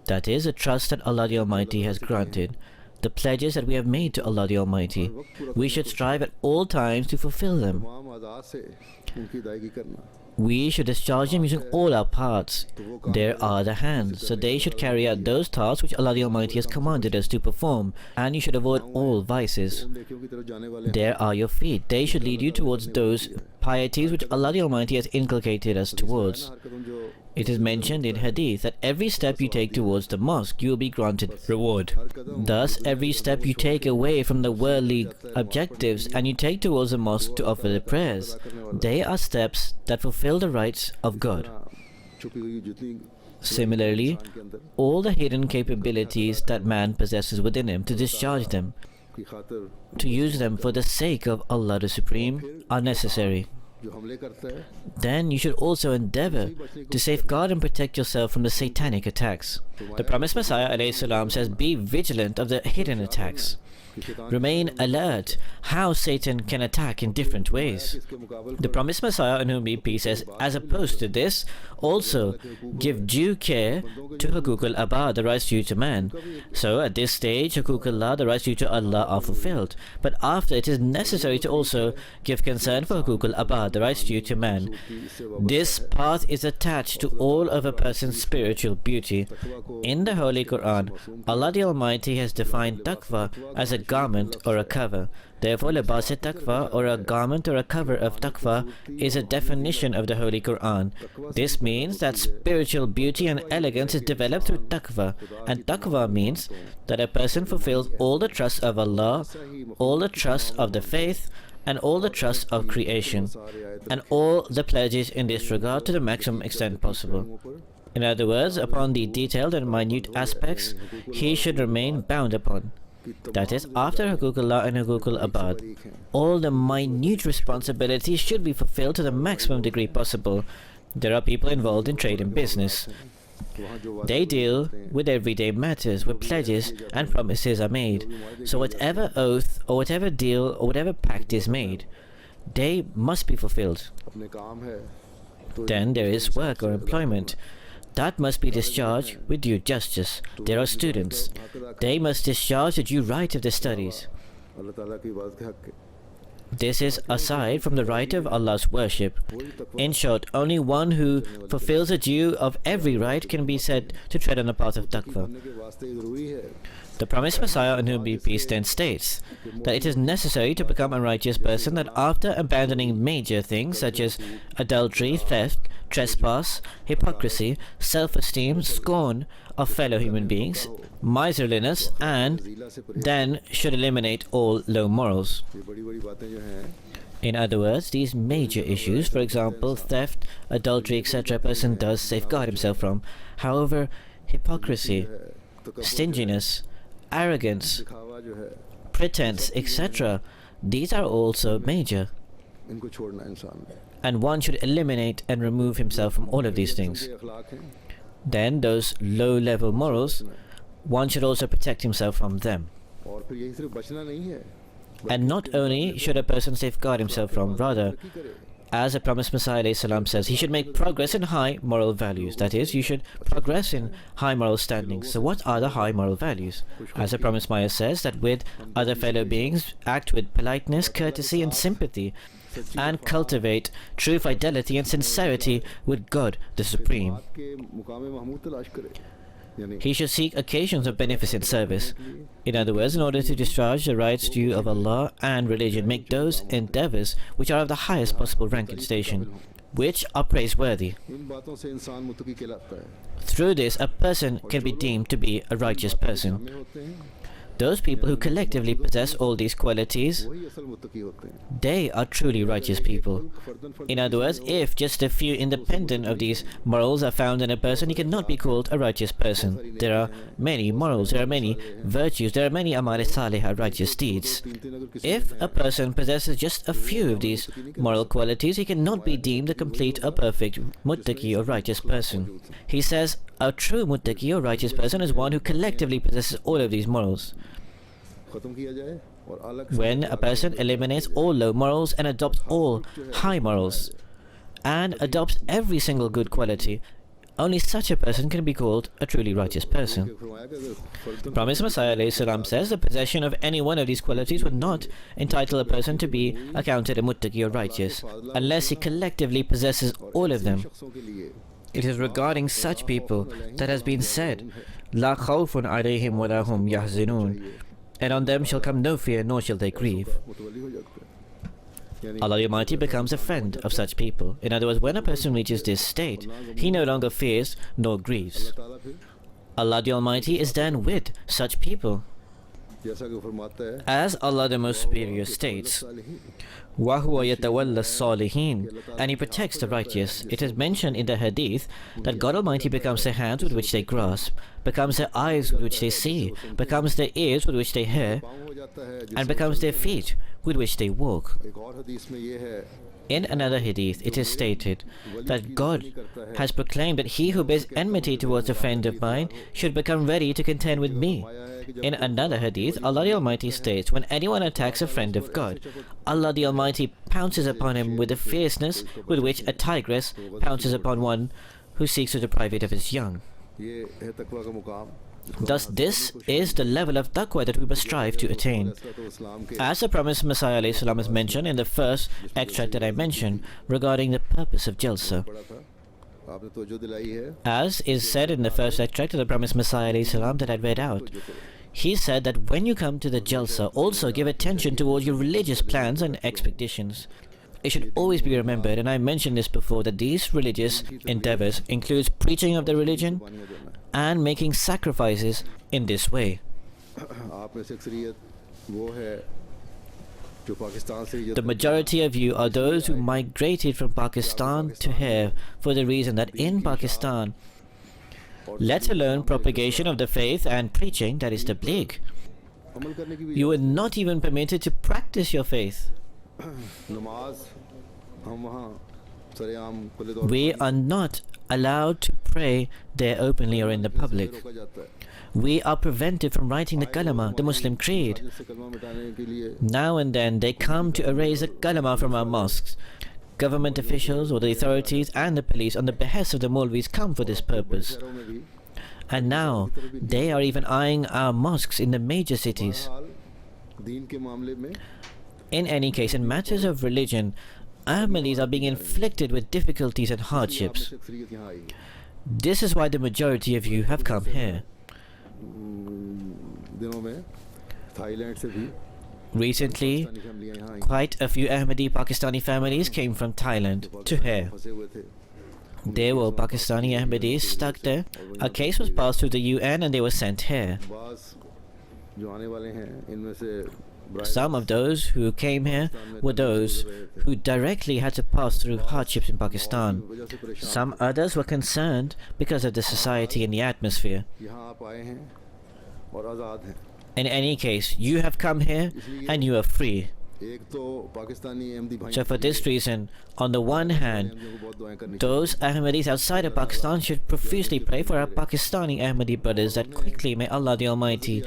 That is, a trust that Allah the Almighty has granted, the pledges that we have made to Allah the Almighty. We should strive at all times to fulfill them. तमाम आज़ाद से उनकी अदायगी करना We should discharge them using all our parts. There are the hands, so they should carry out those tasks which Allah the Almighty has commanded us to perform, and you should avoid all vices. उन नेकियों की तरफ जाने वाले There are your feet, they should lead you towards those pieties which Allah the Almighty has inculcated us towards. हर कदम जो It is mentioned in Hadith that every step you take towards the mosque, you will be granted reward. Thus, every step you take away from the worldly objectives and you take towards the mosque to offer the prayers, they are steps that fulfill the rights of God. छुपी हुई जितनी Similarly, इंसान के अंदर all the hidden capabilities that man possesses within him, to discharge them, की खातिर to use them for the sake of Allah the Supreme, are necessary. जो हमले करता है Then you should also endeavor to safeguard and protect yourself from the satanic attacks. The promised Messiah alayhi salam says, be vigilant of the hidden attacks. कि शैतान Remain alert how Satan can attack in different ways. इसके मुकाबले The promised Messiah, on whom be peace, says, as opposed to this, also give due care to Hukuk al-Abad, the rights due to man. So at this stage, Hukuk Allah, the rights due to Allah, are fulfilled. But after, it is necessary to also give concern for Hukuk al-Abad, the rights due to man. This path is attached to all of a person's spiritual beauty. In the Holy Quran, Allah the Almighty has defined taqwa as a garment or a cover. Therefore, libas-e-taqwa, or a garment or a cover of taqwa, is a definition of the Holy Quran. This means that spiritual beauty and elegance is developed through taqwa, and taqwa means that a person fulfills all the trusts of Allah, all the trusts of the faith, and all the trusts of creation, and all the pledges in this regard to the maximum extent possible. In other words, upon the detailed and minute aspects, he should remain bound upon. That is, after Hukuk Allah and Hukuk al-Abad, all the minute responsibilities should be fulfilled to the maximum degree possible. There are people involved in trade and business. They deal with everyday matters, where pledges and promises are made. So whatever oath or whatever deal or whatever pact is made, they must be fulfilled. अपने काम है तो Then there is work or employment. That must be discharged with due justice. There are students. They must discharge the due right of their studies. अल्लाह ताला की इबादत के हक के This is aside from the right of Allah's worship. In short, only one who fulfills the due of every right can be said to tread on the path of taqwa. करने के वास्ते ये ज़रूरी है The promised Messiah, on whom be peace, then states that it is necessary to become a righteous person, that after abandoning major things such as adultery, theft, trespass, hypocrisy, self-esteem, scorn of fellow human beings, miserliness, and then should eliminate all low morals. ये बड़ी-बड़ी बातें जो हैं In other words, these major issues, for example, theft, adultery, etc., a person does safeguard himself from. However, hypocrisy, stinginess, arrogance, दिखावा जो है pretense, etc., these are also major. इनको छोड़ना है इंसान ने। and one should eliminate and remove himself from all of these things. ये अखलाक हैं, Then those low-level morals, one should also protect himself from them. और फिर यही सिर्फ बचना नहीं है, And not only should a person safeguard himself from, rather, तरक्की करे। as the promised Messiah ﷺ says, he should make progress in high moral values. That is, you should progress in high moral standings. So what are the high moral values? As the promised Messiah says, that with other fellow beings, act with politeness, courtesy and sympathy, and cultivate true fidelity and sincerity with God the Supreme. बात के मुकाम महमूद तलाश करे, यानी He should seek occasions of beneficent service. In other words, in order to discharge the rights due of Allah and religion, make those endeavors which are of the highest possible rank and station, which are praiseworthy. इन बातों से इंसान मुत्तकी कहलाता है। Through this, a person can be deemed to be a righteous person. हमें होते हैं, Those people who collectively possess all these qualities, वही असल मुत्तकी होते हैं। they are truly righteous people. Further further In other words, if just a few independent of these morals are found in a person, he cannot be called a righteous person. There are many morals, there are many virtues, there are many amal salihah, righteous deeds. तीन अगर किसी If a person possesses just a few of these moral qualities, he cannot be deemed a complete or perfect muttaqi or righteous person. He says, a true muttaqi or righteous person is one who collectively possesses all of these morals. खत्म किया जाए और अलग से When a person eliminates all low morals and adopts all high morals, and adopts every single good quality, only such a person can be called a truly righteous person. फरमाया कि अगर further Promised Messiah ﷺ says the possession of any one of these qualities would not entitle a person to be accounted a muttaqi or righteous, unless he collectively possesses all of them. शख्सों के लिए It is regarding such people that has been said, La khawfun alayhim wa la hum yahzinun, and on them shall come no fear, nor shall they grieve. मुतवल्ली हो जाते हैं। यानी Allah the Almighty becomes a friend of such people. In other words, when a person reaches this state, he no longer fears nor grieves. ताला फिर Allah the Almighty is then with such people. जैसा कि फरमाता है, As Allah the Most Superior states, وَهُوَ يَتَوَلَّى الصَّالِحِينَ, and He protects the righteous. It is mentioned in the hadith that God Almighty becomes their hands with which they grasp, becomes their eyes with which they see, becomes their ears with which they hear, पाँव हो जाता है। and becomes their feet with which they walk. एक और हदीस में ये है, In another hadith, it is stated that God has proclaimed that he who bears enmity towards a friend of mine should become ready to contend with me. In another hadith, Allah the Almighty states, when anyone attacks a friend of God, Allah the Almighty pounces upon him with the fierceness with which a tigress pounces upon one who seeks to deprive it of its young. ये है तकवा का मुकाम। Thus, this is the level of taqwa that we must strive to attain. तो इस्लाम के As the promised Messiah ﷺ is mentioned in the first extract that I mentioned regarding the purpose of Jalsa. पढ़ा था, आपने तवज्जो दिलाई है, As is said in the first extract of the promised Messiah ﷺ that I read out, he said that when you come to the Jalsa, also give attention towards your religious plans and expectations. It should always be remembered, and I mentioned this before, that these religious endeavors includes preaching of the religion and making sacrifices in this way. आप में से अक्सरियत वो है जो पाकिस्तान से The majority of you are those who migrated from Pakistan to here for the reason that in Pakistan, let alone propagation of the faith and preaching, that is tabligh, अमल करने की भी you were not even permitted to practice your faith. नमाज हम वहाँ सरेआम खुले तौर We are not allowed to pray there openly or in the पर public. रोका जाता है। We are prevented from writing the kalama, the Muslim creed. जिससे कलमा मिटाने के लिए Now and then they come to erase the kalama from our mosques. Government officials or the authorities and the police on the behest of the Maulvis come for this purpose. शहरों में भी And now they are even eyeing our mosques in the major cities. बहरहाल दीन के मामले में In any case, in matters of religion, Ahmadis are being inflicted with difficulties and आप में hardships. से अक्सरियत यहाँ आई। This is why the majority of you have come here. दिनों में थाईलैंड से भी Recently, पाकिस्तानी फैमिलियाँ यहाँ आई, quite a few Ahmadi Pakistani families came from Thailand to here. फंसे हुए थे। There were Pakistani Ahmadis stuck there. A case was passed through the UN and they were sent here. बास जो आने वाले हैं इनमें से Some of those who came here were those who directly had to pass through hardships in Pakistan. वजह से परेशान Some others were concerned because of the society and the atmosphere. यहाँ आप आए हैं और आज़ाद हैं, In any case, you have come here and you are free. एक तो पाकिस्तानी अहमदी भाई So for this reason, on the one hand, को बहुत दुआएं करनी those Ahmadis outside of Pakistan should profusely pray for our Pakistani Ahmadi brothers that quickly may Allah the Almighty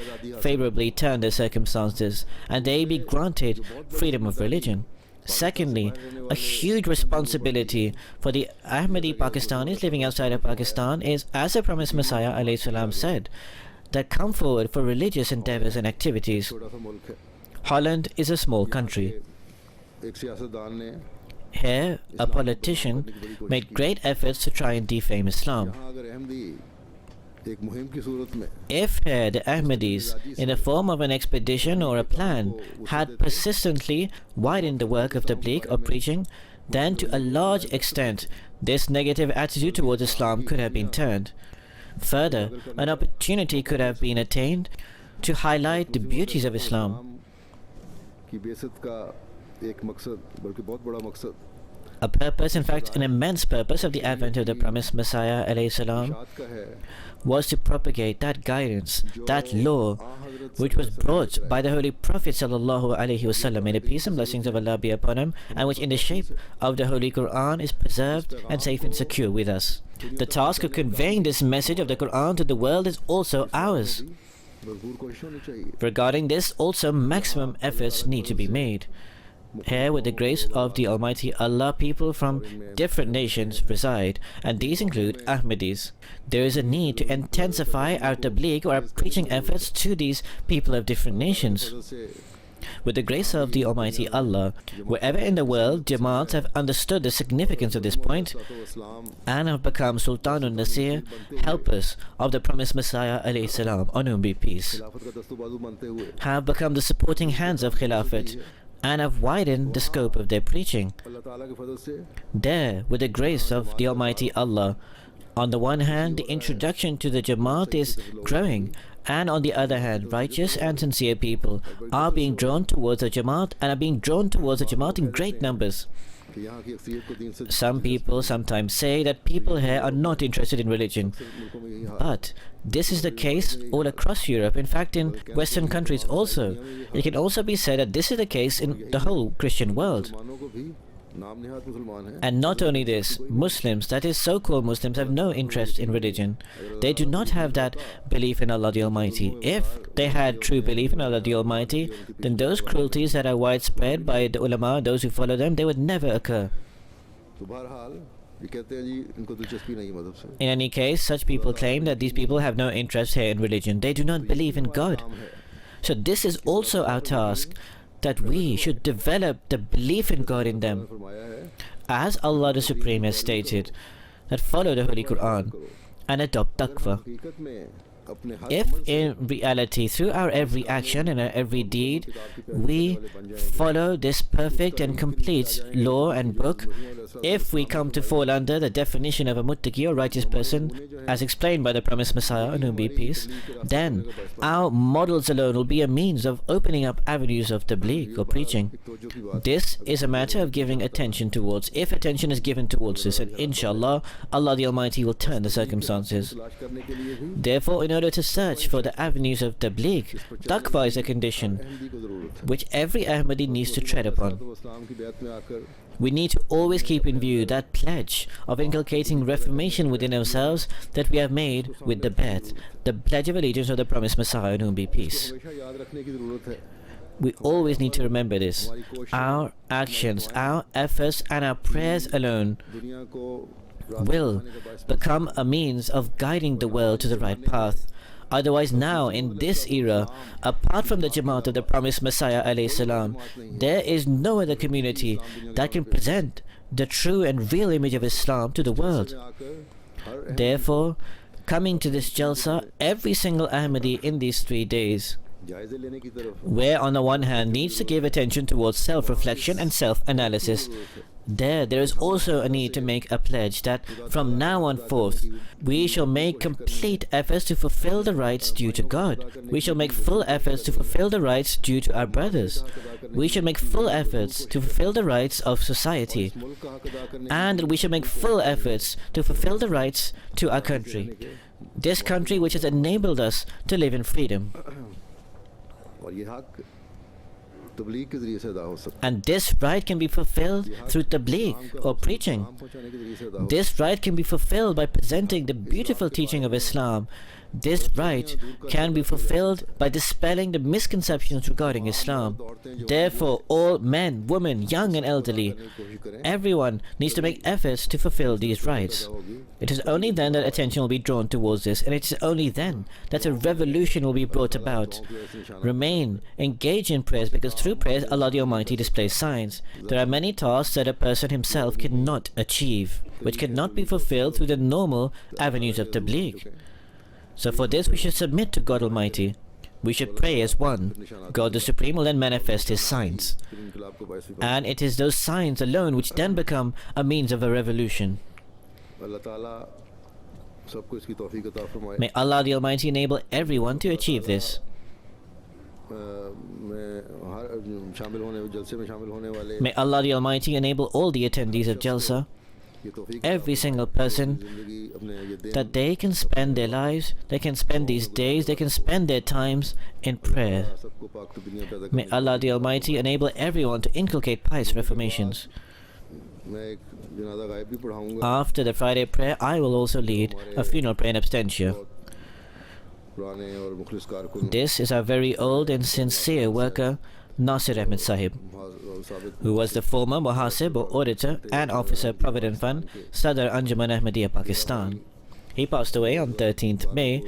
favorably turn their circumstances and they be granted freedom of religion. Secondly, a huge responsibility for the Ahmadi Pakistanis living outside of Pakistan is, as the promised Messiah alayhi salam said, that come forward for religious endeavors and activities. छोटा सा मुल्क है Holland is a small country. एक सियासतदान ने Here, a politician made great efforts to try and defame Islam. यहाँ अगर अहमदी एक मुहिम की सूरत में If here the Ahmadis, in the form of an expedition or a plan, had persistently widened the work of tabligh or preaching, then to a large extent this negative attitude towards Islam could have been turned. Further, an opportunity could have been attained to highlight the beauties of Islam. की बेइज्जत का एक मकसद बल्कि बहुत बड़ा मकसद A purpose, in fact, an immense purpose of the advent of the promised Messiah alayhi salam शाद का है was to propagate that guidance, that law, which was brought by the Holy Prophet sallallahu alaihi wasallam, may the peace and blessings of Allah be upon him, and which in the shape of the Holy Quran is preserved and safe and secure with us. The task of conveying this message of the Quran to the world is also ours. भरपूर कोशिश होनी चाहिए Regarding this, also maximum efforts need to be made. Here, with the grace of the Almighty Allah, people from different nations reside, and these include Ahmadis. There is a need to intensify our tabligh or our preaching efforts to these people of different nations. से With the grace of the Almighty Allah, wherever in the world Jamaats have understood the significance of this point तो इस्लाम and have become Sultanul Nasir, helpers of the promised Messiah alayhi salam, on whom be peace, खिलाफत का दस्तूबाजू बनते हुए have become the supporting hands of Khilafat and have widened the scope of their preaching. अल्लाह ताला के फजल से There, with the grace of the Almighty Allah, on the one hand, the introduction to the Jamaat is growing, and on the other hand, righteous and sincere people are being drawn towards the Jamaat and are being drawn towards the Jamaat in great numbers. कि यहाँ की अक्सरियत को दीन से Some people sometimes say that people here are not interested in religion, मुल्कों में यही हाल but this is the case all across Europe, in fact in Western countries also. It can also be said that this is the case in the whole Christian world. मुसलमानों को भी नाम निहात मुसलमान हैं And not only this, Muslims, that is so-called Muslims, have no interest in religion. They do not have that belief in Allah the Almighty. If they had true belief in Allah the Almighty, then those cruelties that are widespread by the ulama, those who follow them, they would never occur. तो बहरहाल ये कहते हैं जी इनको दिलचस्पी नहीं मदद से In any case, such people claim that these people have no interest here in religion. They do not believe in God. So this is also our task, that we should develop the belief in God in them. फरमाया है As Allah the Supreme has stated, that follow the Holy Quran and adopt taqwa. हकीकत में अपने हर If in reality, through our every action and our every deed, we follow this perfect and complete law and book, if we come to fall under the definition of a muttaqi or righteous person, as explained by the promised Messiah, on whom be peace, then our models alone will be a means of opening up avenues of tabligh or preaching. तवज्जो की बात This is a matter of giving attention towards. If attention is given towards this, and inshallah, Allah the Almighty will turn the circumstances. तलाश करने के लिए भी Therefore, in order to search for the avenues of tabligh, taqwa is a condition Ahmadi को जरूरत है which every Ahmadi needs to tread upon. तो इस्लाम की बैत में आकर We need to always keep in view that pledge of inculcating reformation within ourselves that we have made with the Bai'at, the pledge of allegiance of the promised Messiah, on whom be peace. हमेशा याद रखने की जरूरत है We always need to remember this. Our actions, our efforts, and our prayers alone दुनिया को will become a means of guiding the world to the right path. Otherwise, now in this era, apart from the Jamaat of the promised Messiah alayhi salam, there is no other community that can present the true and real image of Islam to the world. आकर हर Therefore, coming to this Jalsa, every single Ahmadi in these 3 days, जायजे लेने की तरफ where on the one hand needs to give attention towards self-reflection and self-analysis, there is also a need to make a pledge that from now on forth, we shall make complete efforts to fulfill the rights due to God. We shall make full efforts to fulfill the rights due to our brothers. We shall make full efforts to fulfill the rights of society. मुल्क का हक अदा करने And we shall make full efforts to fulfill the rights to our country. This country which has enabled us to live in freedom. और ये हक तबलीग के ज़रिए से अदा हो सकता And this right can be fulfilled through tabligh or preaching. है, पहुंचाने के ज़रिए से अदा हो This right can be fulfilled by presenting the beautiful teaching of Islam. This right can be fulfilled by dispelling the misconceptions regarding Islam. Therefore, all men, women, young and elderly, everyone needs to make efforts to fulfill these rights. It is only then that attention will be drawn towards this, and it is only then that a revolution will be brought about. Remain, engage in prayers, because through prayers Allah the Almighty displays signs. There are many tasks that a person himself cannot achieve, which cannot be fulfilled through the normal avenues of tabligh. So for this we should submit to God Almighty. We should pray as one. God the Supreme will then manifest His signs. इनकलाब को बायस भी And it is those signs alone which then become a means of a revolution. अल्लाह ताला सबको इसकी तौफीक अता फरमाए। May Allah the Almighty enable everyone to achieve this. मैं हर शामिल होने जलसे में शामिल होने वाले May Allah the Almighty enable all the attendees of Jalsa, ये तौफीक every single person, जिंदगी अपने ये दिन that they can spend their lives, they can spend these days, they can spend their times in prayer. सबको पाक तो दुनिया पैदा May Allah the Almighty enable everyone to inculcate pious reformations. मैं एक जनाजा गायब भी पढ़ाऊंगा। After the Friday prayer, I will also lead a funeral prayer in absentia. पुराने और मुखलिस कारकुन This is our very old and sincere worker, Nasir Ahmed Sahib, साबित who was the former Muhasib or auditor and officer Provident Fund, Sadr Anjuman Ahmadiyya, Pakistan. He passed away on 13th May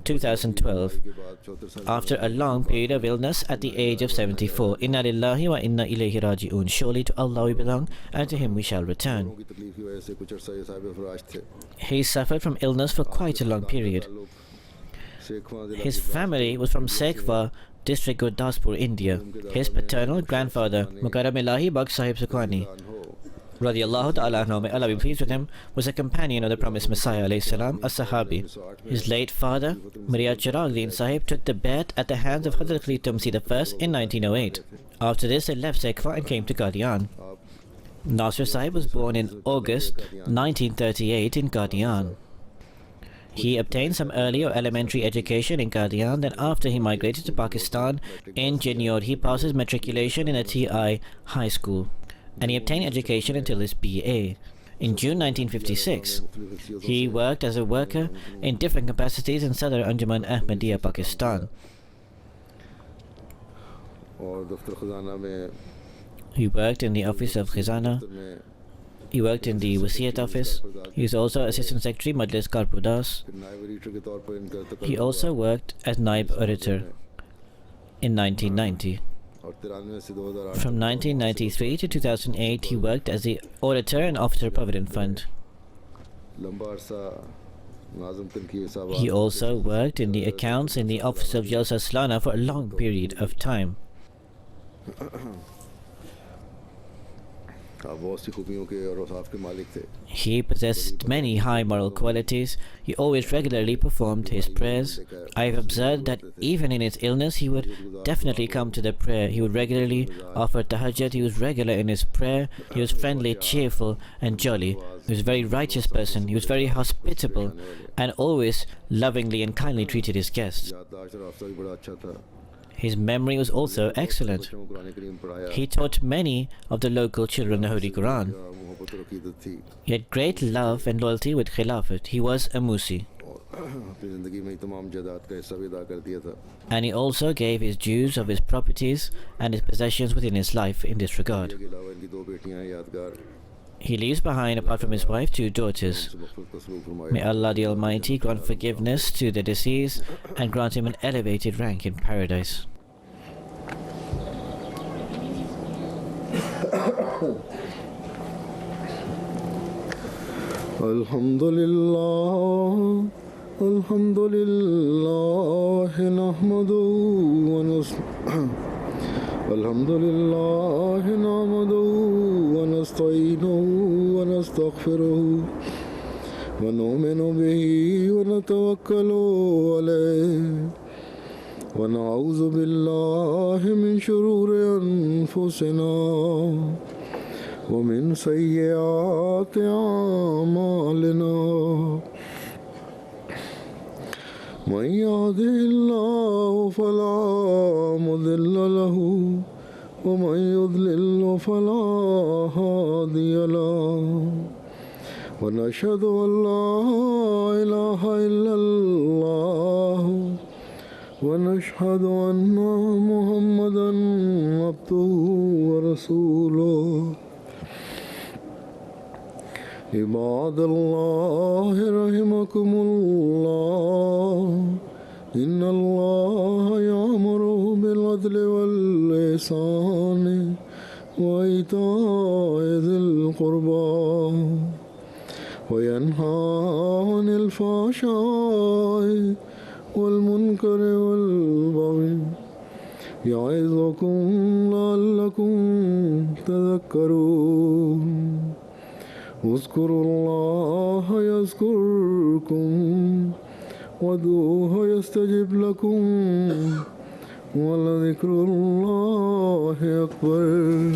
2012 के बाद 74 साल after a long period of illness at the age of 74. Inna lillahi wa inna ilayhi raji'un. Surely to Allah we belong, and to Him we shall return. की तकलीफ की वजह से कुछ अरसा ये साहिब फराज थे। He suffered from illness for quite a long period. शेखवां जिला His family was from Sekhwa, district Gurdaspur, India. His paternal grandfather, Mukarram Ilahi Baksh Sahib Sukhwani, radiallahu ta'ala anhu, may Allah be pleased with him, was a companion of the promised Messiah alayhi salam, a Sahabi. His late father, Mirza Chiragdeen Sahib, took the bet at the hands of Hazrat Khalid Tumsi I in 1908. After this, they left Sekhwa and came to Qadian. Nasir Sahib was born in August 1938 in Qadian. He obtained some early or elementary education in Qadian, then after he migrated to Pakistan, in Jinnor he passed his matriculation in a TI high school, and he obtained education until his BA. In June 1956, he worked as a worker in different capacities in Sadr Anjuman Ahmadiyya, Pakistan. और दफ्तर खजाना में He worked in the office of Khizana. में He worked in the Wasiyat office. He was also Assistant Secretary Majlis Karpudas. नायब editor के तौर पर इनका तकल्लुम He also worked as Naib Auditor in 1990. और 93 से 2008 From 1993 to 2008, he worked as the Auditor and Officer Provident Fund. लंबा अरसा नाज़िम तनकीह साहब He also worked in the accounts in the office of Jalsa Salana for a long period of time. आप बहुत सी खूबियों के और औसाफ के मालिक थे। He possessed many high moral qualities. He always regularly performed his prayers. I have observed that even in his illness, he would definitely come to the prayer. He would regularly offer tahajjud. He was regular in his prayer. He was friendly, cheerful, and jolly. He was a very righteous person. He was very hospitable and always lovingly and kindly treated his guests. याददाश्त और हाफ़िज़ा भी बड़ा अच्छा था। His memory was also excellent. बच्चों को कुरान करीम पढ़ाया। He taught many of the local children the Holy Quran. मोहब्बत और अक़ीदत थी He had great love and loyalty with Khilafat. He was a Musi. और अपनी ज़िंदगी में तमाम जायदाद का हिस्सा भी अदा कर दिया था। And he also gave his dues of his properties and his possessions within his life in this regard. के अलावा इनकी दो बेटियां हैं यादगार। He leaves behind, apart from his wife, 2 daughters. उनसे मग़फ़िरत का सलूक फरमाया। May Allah the Almighty grant forgiveness to the deceased and grant him an elevated rank in paradise. Alhamdulillah, Alhamdulillah, nahmaduhu wa Alhamdulillah, nahmaduhu wa nasta'inuhu wa nastaghfiruhu wa nu'minu bihi wa natawakkalu alayhi wa na'udhu billahi min shururi anfusina ومن سيئات أعمالنا من يهده الله فلا مضل له ومن يضلل فلا هادي له ونشهد أن لا إله إلا الله ونشهد أن محمدا عبده ورسوله عباد الله رحمكم الله إن الله يأمر بالعدل والإحسان وإيتاء ذي القربى وينهى عن الفحشاء والمنكر والبغي يعظكم لعلكم تذكرون اذكروا الله يذكركم وادعوه يستجب لكم ولذكر الله أكبر